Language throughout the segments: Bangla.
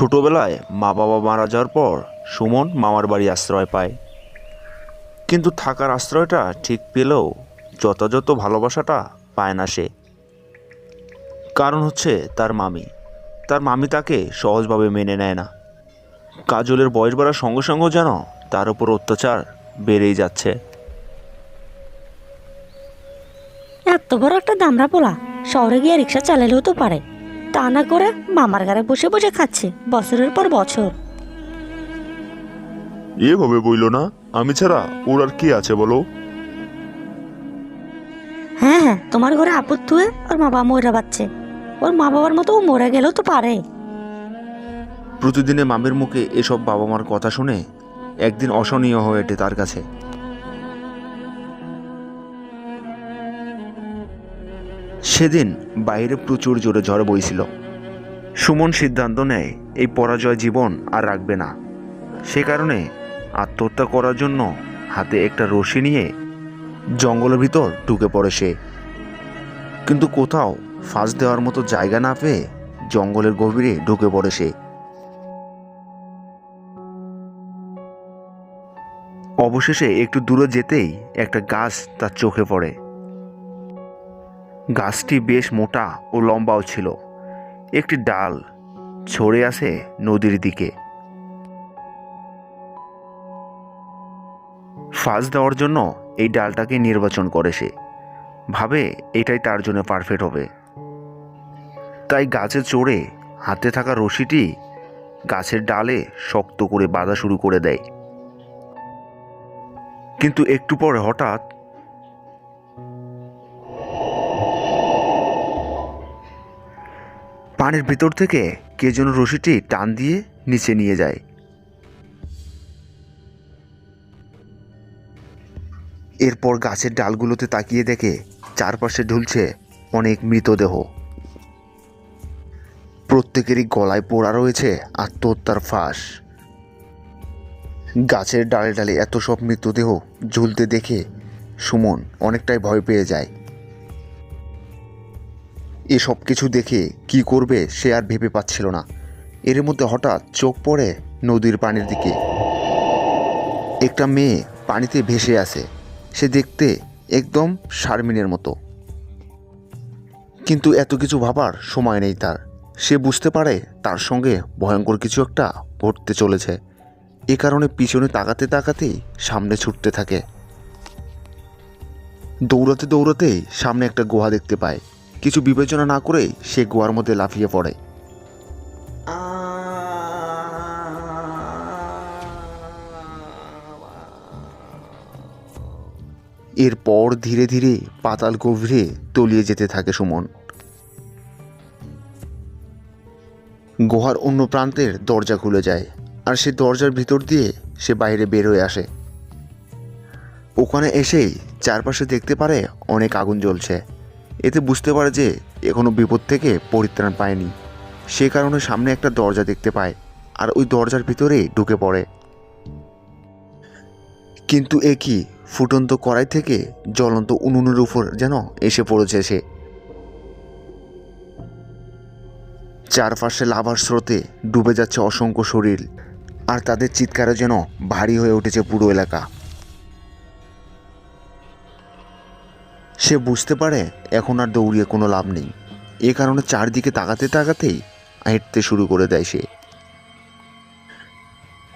ছোটবেলায় মা বাবা মারা যাওয়ার পর সুমন মামার বাড়ি আশ্রয় পায়। কিন্তু থাকার আশ্রয়টা ঠিক পেলেও যথাযথ ভালোবাসাটা পায় না সে। কারণ হচ্ছে তার মামি তাকে সহজভাবে মেনে নেয় না। কাজলের বয়স বাড়ার সঙ্গে সঙ্গে যেন তার উপর অত্যাচার বেড়েই যাচ্ছে। এত বড় একটা দামড়া পোলা শহরে গিয়ে রিক্সা চালালেও তো পারে, তা না করে মামার ঘরে বসে বসে খাচ্ছে বছরের পর বছর। এভাবে বইল না, আমি ছাড়া ওর আর কি আছে বলো। হ্যাঁ হ্যাঁ, তোমার ঘরে আপদ থুয়ে ওর মা বাবা মরে বাচ্ছে, ওর মা বাবার মতো ও মরে গেলেও তো পারে। প্রতিদিনে মামির মুখে এসব বাবা মার কথা শুনে একদিন অসহনীয় হয়ে ওঠে তার কাছে। সেদিন বাইরে প্রচুর জোরে ঝড় বইছিল। সুমন সিদ্ধান্ত নেয় এই পরাজয় জীবন আর রাখবে না। সে কারণে আত্মহত্যা করার জন্য হাতে একটা রশি নিয়ে জঙ্গলের ভিতর ঢুকে পড়ে সে। কিন্তু কোথাও ফাঁস দেওয়ার মতো জায়গা না পেয়ে জঙ্গলের গভীরে ঢুকে পড়ে সে। অবশেষে একটু দূরে যেতেই একটা গাছ তার চোখে পড়ে। গাছটি বেশ মোটা ও লম্বাও ছিল। একটি ডাল ছড়ে আছে নদীর দিকে। ফাঁস দেওয়ার জন্য এই ডালটাকে নির্বাচন করে সে, ভাবে এটাই তার জন্য পারফেক্ট হবে। তাই গাছে চড়ে হাতে থাকা রশিটি গাছের ডালে শক্ত করে বাঁধা শুরু করে দেয়। কিন্তু একটু পরে হঠাৎ পানির ভিতর থেকে কে যেন রশিটি টান দিয়ে নিচে নিয়ে যায়। এরপর গাছের ডালগুলোতে তাকিয়ে দেখে চারপাশে ঝুলছে অনেক মৃতদেহ। প্রত্যেকেরই গলায় পোড়া রয়েছে আত্মহত্যার ফাঁস। গাছের ডালে ডালে এত সব মৃতদেহ ঝুলতে দেখে সুমন অনেকটাই ভয় পেয়ে যায়। এসব কিছু দেখে কি করবে সে আর ভেবে পাচ্ছিল না। এর মধ্যে হঠাৎ চোখ পড়ে নদীর পানির দিকে। একটা মেয়ে পানিতে ভেসে আছে। সে দেখতে একদম শারমিনের মতো। কিন্তু এত কিছু ভাবার সময় নেই তার। সে বুঝতে পারে তার সঙ্গে ভয়ঙ্কর কিছু একটা ঘটতে চলেছে। এ কারণে পিছনে তাকাতে তাকাতেই সামনে ছুটতে থাকে। দৌড়াতে দৌড়াতেই সামনে একটা গুহা দেখতে পায়। কিছু বিবেচনা না করেই সে গুহার মধ্যে লাফিয়ে পড়ে। এরপর ধীরে ধীরে পাতাল গভীরে তলিয়ে যেতে থাকে সুমন। গুহার অন্য প্রান্তের দরজা খুলে যায়, আর সে দরজার ভিতর দিয়ে সে বাইরে বের হয়ে আসে। ওখানে এসেই চারপাশে দেখতে পারে অনেক আগুন জ্বলছে। এতে বুঝতে পারে যে এখনো বিপদ থেকে পরিত্রাণ পায়নি। সে কারণে সামনে একটা দরজা দেখতে পায়, আর ওই দরজার ভিতরেই ঢুকে পড়ে। কিন্তু এ কি, ফুটন্ত কড়াই থেকে জ্বলন্ত উনুনের উপর যেন এসে পড়েছে সে। চারপাশে লাভার স্রোতে ডুবে যাচ্ছে অসংখ্য শরীর, আর তাদের চিৎকারে যেন ভারী হয়ে উঠেছে পুরো এলাকা। সে বুঝতে পারে এখন আর দৌড়িয়ে কোনো লাভ নেই। এ কারণে চারদিকে তাকাতে তাকাতেই হেঁটতে শুরু করে দেয় সে।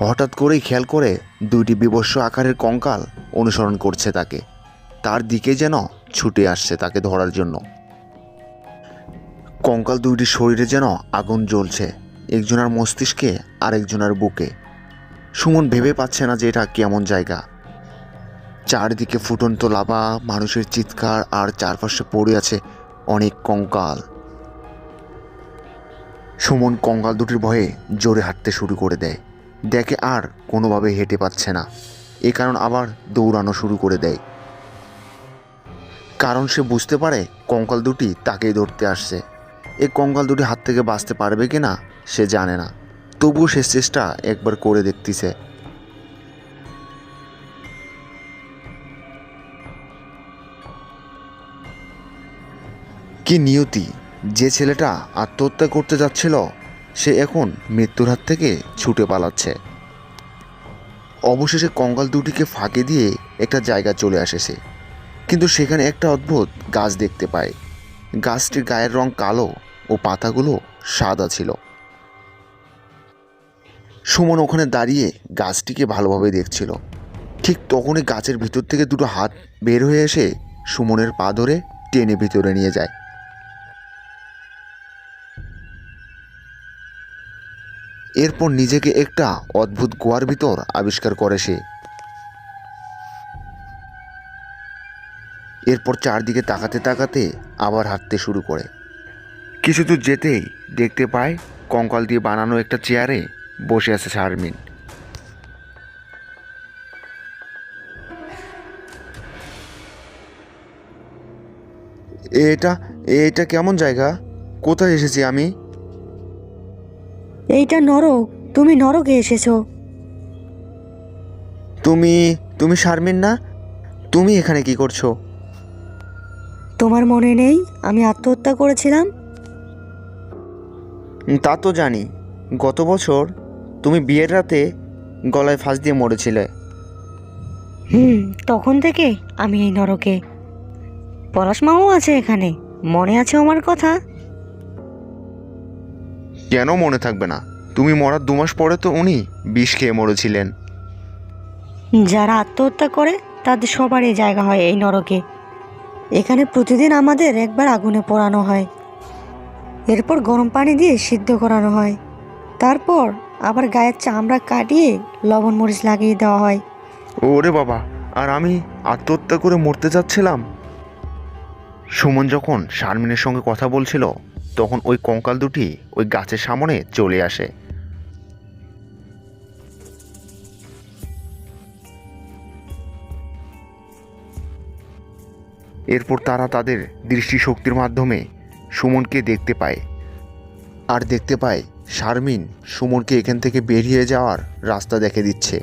হঠাৎ করেই খেয়াল করে দুইটি বীভৎস আকারের কঙ্কাল অনুসরণ করছে তাকে। তার দিকে যেন ছুটে আসছে তাকে ধরার জন্য। কঙ্কাল দুইটি শরীরে যেন আগুন জ্বলছে, একজনের মস্তিষ্কে আর একজনের বুকে। সুমন ভেবে পাচ্ছে না যে এটা কেমন জায়গা। চারদিকে ফুটন্ত লাভা, মানুষের চিৎকার, আর চারপাশে পড়ে আছে অনেক কঙ্কাল। সুমন কঙ্কাল দুটির ভয়ে জোরে হাঁটতে শুরু করে দেয়। দেখে আর কোনোভাবে হেঁটে পাচ্ছে না। এ কারণ আবার দৌড়ানো শুরু করে দেয়। কারণ সে বুঝতে পারে কঙ্কাল দুটি তাকেই ধরতে আসছে। এই কঙ্কাল দুটি হাত থেকে বাঁচতে পারবে কি না সে জানে না, তবুও সে চেষ্টা একবার করে দেখতেছে। কি নিয়তি, যে ছেলেটা আত্মহত্যা করতে যাচ্ছিল সে এখন মৃত্যুর হাত থেকে ছুটে পালাচ্ছে। অবশেষে কঙ্কাল দুটিকে ফাঁকি দিয়ে একটা জায়গা চলে আসে সে, কিন্তু সেখানে একটা অদ্ভুত গাছ দেখতে পায়। গাছটির গায়ের রং কালো ও পাতাগুলো সাদা ছিল। সুমন ওখানে দাঁড়িয়ে গাছটিকে ভালোভাবে দেখছিল। ঠিক তখনই গাছের ভিতর থেকে দুটো হাত বের হয়ে এসে সুমনের পা ধরে টেনে ভিতরে নিয়ে যায়। এরপর নিজেকে একটা অদ্ভুত গুহার ভিতর আবিষ্কার করে সে। এরপর চারদিকে তাকাতে তাকাতে আবার হাঁটতে শুরু করে। কিছু দূর যেতেই দেখতে পায় কঙ্কাল দিয়ে বানানো একটা চেয়ারে বসে আছে শারমিন। এটা এটা কেমন জায়গা? কোথায় এসেছি আমি? এইটা নরক, তুমি নরকে এসেছো। তুমি তুমি শারমিন না? তুমি এখানে কি করছো? তোমার মনে নেই আমি আত্মহত্যা করেছিলাম? তা তো জানি, গত বছর তুমি বিয়ের রাতে গলায় ফাঁস দিয়ে মরেছিলে। তখন থেকে আমি এই নরকে। পলাশমাও আছে এখানে, মনে আছে আমার কথা? কেন মনে থাকবে না? তুমি মরার 2 মাস পরে তো উনি বিষ খেয়ে মরেছিলেন। যারা আত্মহত্যা করে তাদের সবারই জায়গা হয় এই নরকে। এখানে প্রতিদিন আমাদের একবার আগুনে পোড়ানো হয়, এরপর গরম পানি দিয়ে সিদ্ধ করানো হয়, তারপর আবার গায়ের চামড়া কাটিয়ে লবণ মরিচ লাগিয়ে দেওয়া হয়। ওরে বাবা, আর আমি আত্মহত্যা করে মরতে যাচ্ছিলাম। সুমন যখন শারমিনের সঙ্গে কথা বলছিল তখন ওই কঙ্কাল দুটি ওই গাছের সামনে চলে আসে। এরপর তারা তাদের দৃষ্টিশক্তির মাধ্যমে সুমনকে দেখতে পায়, আর দেখতে পায় শারমিন সুমনকে এখান থেকে বেরিয়ে যাওয়ার রাস্তা দেখে দিচ্ছে।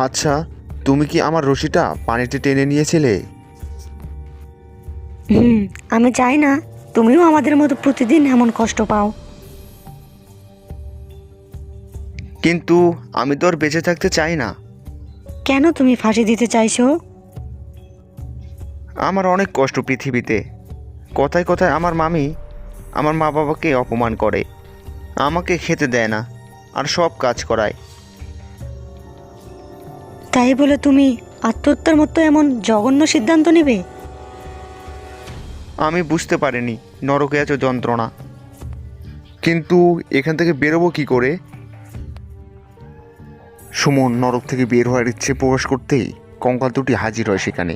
আচ্ছা, তুমি কি আমার রশিটা পানিতে টেনে নিয়েছিলে? আমি চাই না তুমিও আমাদের মতো প্রতিদিন এমন কষ্ট পাও। কিন্তু আমি তো আর বেঁচে থাকতে চাই না। কেন তুমি ফাঁসি দিতে চাইছো? আমার অনেক কষ্ট পৃথিবীতে। কথায় কথায় আমার মামি আমার মা বাবাকে অপমান করে, আমাকে খেতে দেয় না, আর সব কাজ করায়। তাই বলে তুমি আত্মহত্যার মতো এমন জঘন্য সিদ্ধান্ত নেবে? আমি বুঝতে পারিনি নরকে এত যন্ত্রণা। কিন্তু এখান থেকে বেরোবো কি করে? সুমন নরক থেকে বের হওয়ার ইচ্ছে প্রকাশ করতেই কঙ্কাল দুটি হাজির হয় সেখানে।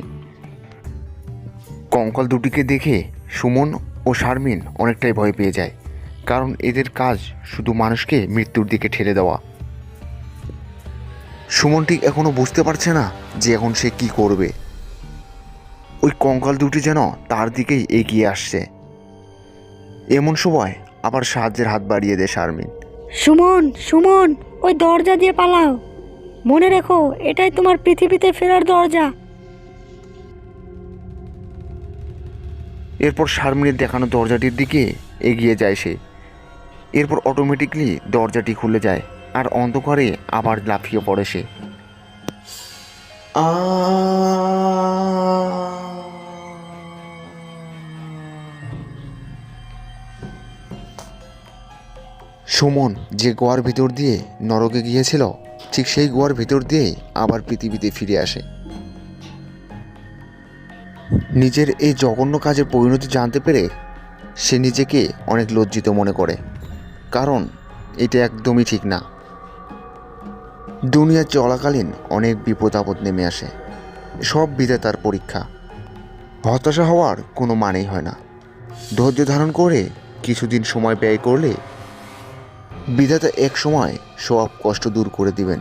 কঙ্কাল দুটিকে দেখে সুমন ও শারমিন অনেকটাই ভয় পেয়ে যায়, কারণ এদের কাজ শুধু মানুষকে মৃত্যুর দিকে ঠেলে দেওয়া। সুমন ঠিক এখনো বুঝতে পারছে না যে এখন সে কি করবে। ওই কঙ্কাল দুটি যেন তার দিকেই এগিয়ে আসছে। এমন সময় আবার সাহায্যের হাত বাড়িয়ে দেয় শারমিন। সুমন, সুমন, ওই দরজা দিয়ে পালাও। মনে রেখো, এটাই তোমার পৃথিবীতে ফেরার দরজা। এরপর শারমিনের দেখানো দরজাটির দিকে এগিয়ে যায় সে। এরপর অটোমেটিকলি দরজাটি খুলে যায়, আর অন্ধকারে আবার লাফিয়ে পড়ে সে। সুমন যে গোয়ার ভিতর দিয়ে নরকে গিয়েছিল, ঠিক সেই গোয়ার ভিতর দিয়েই আবার পৃথিবীতে ফিরে আসে। নিজের এই জঘন্য কাজের পরিণতি জানতে পেরে সে নিজেকে অনেক লজ্জিত মনে করে, কারণ এটা একদমই ঠিক না। দুনিয়া চলাকালীন অনেক বিপদ আপদ নেমে আসে, সব বিধাতার পরীক্ষা। হতাশা হওয়ার কোনো মানেই হয় না। ধৈর্য ধারণ করে কিছুদিন সময় ব্যয় করলে বিধাতা এক সময় সব কষ্ট দূর করে দিবেন।